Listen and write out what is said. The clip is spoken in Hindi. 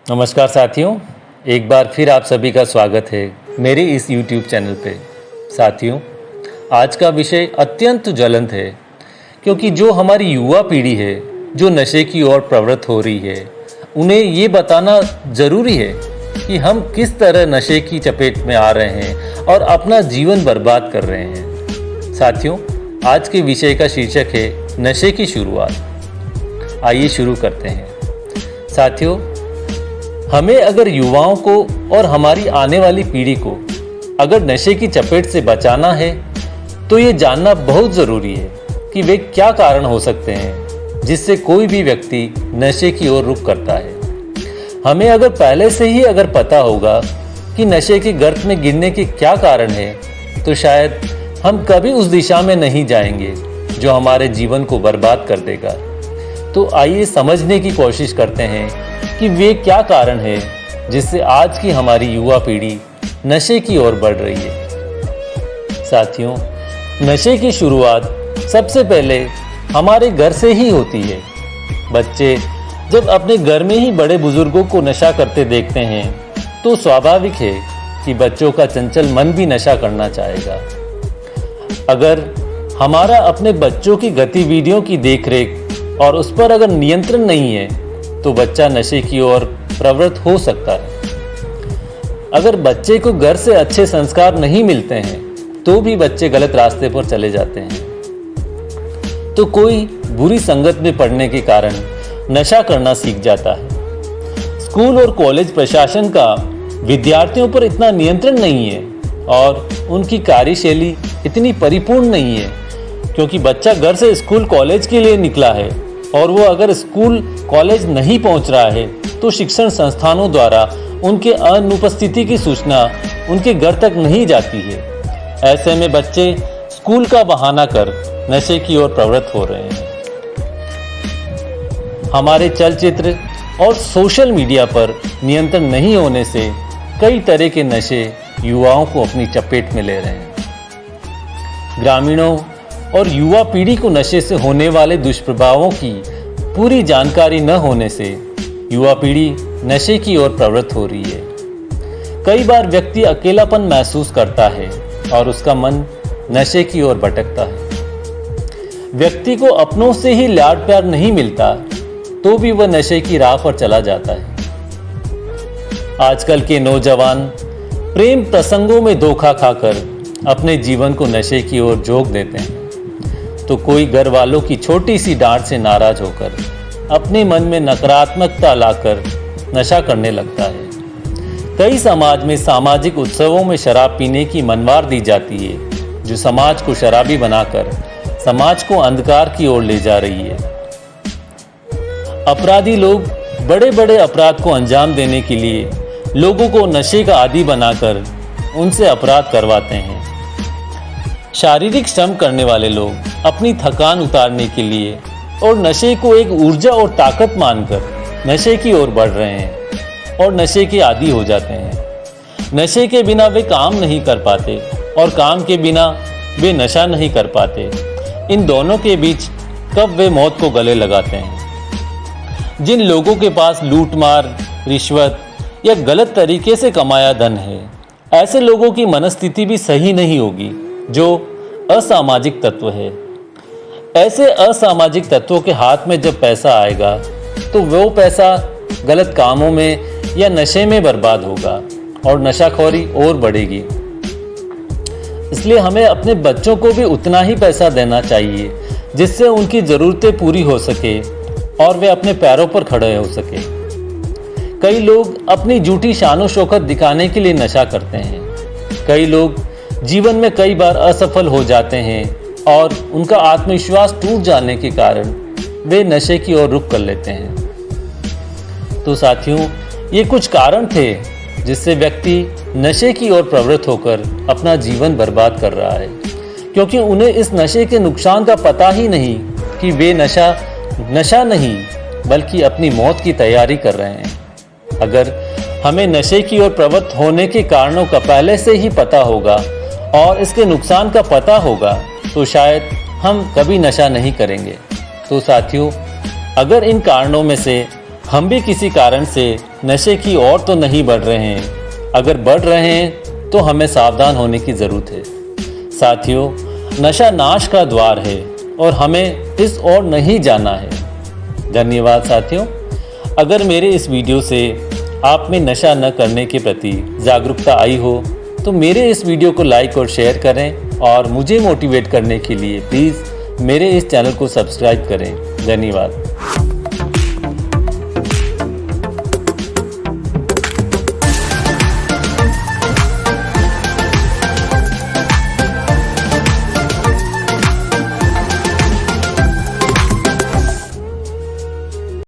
नमस्कार साथियों, एक बार फिर आप सभी का स्वागत है मेरे इस YouTube चैनल पे। साथियों, आज का विषय अत्यंत ज्वलंत है क्योंकि जो हमारी युवा पीढ़ी है जो नशे की ओर प्रवृत्त हो रही है, उन्हें ये बताना ज़रूरी है कि हम किस तरह नशे की चपेट में आ रहे हैं और अपना जीवन बर्बाद कर रहे हैं। साथियों, आज के विषय का शीर्षक है नशे की शुरुआत। आइए शुरू करते हैं। साथियों, हमें अगर युवाओं को और हमारी आने वाली पीढ़ी को अगर नशे की चपेट से बचाना है तो ये जानना बहुत ज़रूरी है कि वे क्या कारण हो सकते हैं जिससे कोई भी व्यक्ति नशे की ओर रुख करता है। हमें अगर पहले से ही अगर पता होगा कि नशे के गर्त में गिरने के क्या कारण है तो शायद हम कभी उस दिशा में नहीं जाएंगे जो हमारे जीवन को बर्बाद कर देगा। तो आइए समझने की कोशिश करते हैं कि वे क्या कारण है जिससे आज की हमारी युवा पीढ़ी नशे की ओर बढ़ रही है। साथियों, नशे की शुरुआत सबसे पहले हमारे घर से ही होती है। बच्चे जब अपने घर में ही बड़े बुजुर्गों को नशा करते देखते हैं तो स्वाभाविक है कि बच्चों का चंचल मन भी नशा करना चाहेगा। अगर हमारा अपने बच्चों की गतिविधियों की देखरेख और उस पर अगर नियंत्रण नहीं है तो बच्चा नशे की ओर प्रवृत्त हो सकता है। अगर बच्चे को घर से अच्छे संस्कार नहीं मिलते हैं तो भी बच्चे गलत रास्ते पर चले जाते हैं। तो कोई बुरी संगत में पड़ने के कारण नशा करना सीख जाता है। स्कूल और कॉलेज प्रशासन का विद्यार्थियों पर इतना नियंत्रण नहीं है और उनकी कार्यशैली इतनी परिपूर्ण नहीं है, क्योंकि बच्चा घर से स्कूल कॉलेज के लिए निकला है और वो अगर स्कूल कॉलेज नहीं पहुंच रहा है तो शिक्षण संस्थानों द्वारा उनके अनुपस्थिति की सूचना उनके घर तक नहीं जाती है। ऐसे में बच्चे स्कूल का बहाना कर नशे की ओर प्रवृत्त हो रहे हैं। हमारे चलचित्र और सोशल मीडिया पर नियंत्रण नहीं होने से कई तरह के नशे युवाओं को अपनी चपेट में ले रहे हैं। ग्रामीणों और युवा पीढ़ी को नशे से होने वाले दुष्प्रभावों की पूरी जानकारी न होने से युवा पीढ़ी नशे की ओर प्रवृत्त हो रही है। कई बार व्यक्ति अकेलापन महसूस करता है और उसका मन नशे की ओर भटकता है। व्यक्ति को अपनों से ही लाड प्यार नहीं मिलता तो भी वह नशे की राह पर चला जाता है। आजकल के नौजवान प्रेम प्रसंगों में धोखा खाकर अपने जीवन को नशे की ओर झोंक देते हैं तो कोई घर वालों की छोटी सी डांट से नाराज होकर अपने मन में नकारात्मकता लाकर नशा करने लगता है। कई समाज में सामाजिक उत्सवों में शराब पीने की मनवार दी जाती है जो समाज को शराबी बनाकर समाज को अंधकार की ओर ले जा रही है। अपराधी लोग बड़े बड़े अपराध को अंजाम देने के लिए लोगों को नशे का आदी बनाकर उनसे अपराध करवाते हैं। शारीरिक श्रम करने वाले लोग अपनी थकान उतारने के लिए और नशे को एक ऊर्जा और ताकत मानकर नशे की ओर बढ़ रहे हैं और नशे के आदी हो जाते हैं। नशे के बिना वे काम नहीं कर पाते और काम के बिना वे नशा नहीं कर पाते। इन दोनों के बीच कब वे मौत को गले लगाते हैं। जिन लोगों के पास लूटमार, रिश्वत या गलत तरीके से कमाया धन है, ऐसे लोगों की मनस्थिति भी सही नहीं होगी जो असामाजिक तत्व है। ऐसे असामाजिक तत्वों के हाथ में जब पैसा आएगा तो वो पैसा गलत कामों में या नशे में बर्बाद होगा और नशाखोरी और बढ़ेगी। इसलिए हमें अपने बच्चों को भी उतना ही पैसा देना चाहिए जिससे उनकी ज़रूरतें पूरी हो सके और वे अपने पैरों पर खड़े हो सके। कई लोग अपनी झूठी शान शौकत दिखाने के लिए नशा करते हैं। कई लोग जीवन में कई बार असफल हो जाते हैं और उनका आत्मविश्वास टूट जाने के कारण वे नशे की ओर रुख कर लेते हैं। तो साथियों, ये कुछ कारण थे जिससे व्यक्ति नशे की ओर प्रवृत्त होकर अपना जीवन बर्बाद कर रहा है, क्योंकि उन्हें इस नशे के नुकसान का पता ही नहीं कि वे नशा नहीं बल्कि अपनी मौत की तैयारी कर रहे हैं। अगर हमें नशे की ओर प्रवृत्त होने के कारणों का पहले से ही पता होगा और इसके नुकसान का पता होगा तो शायद हम कभी नशा नहीं करेंगे। तो साथियों, अगर इन कारणों में से हम भी किसी कारण से नशे की ओर तो नहीं बढ़ रहे हैं। अगर बढ़ रहे हैं तो हमें सावधान होने की ज़रूरत है। साथियों, नशा नाश का द्वार है और हमें इस ओर नहीं जाना है। धन्यवाद साथियों। अगर मेरे इस वीडियो से आप में नशा न करने के प्रति जागरूकता आई हो तो मेरे इस वीडियो को लाइक और शेयर करें और मुझे मोटिवेट करने के लिए प्लीज़ मेरे इस चैनल को सब्सक्राइब करें। धन्यवाद।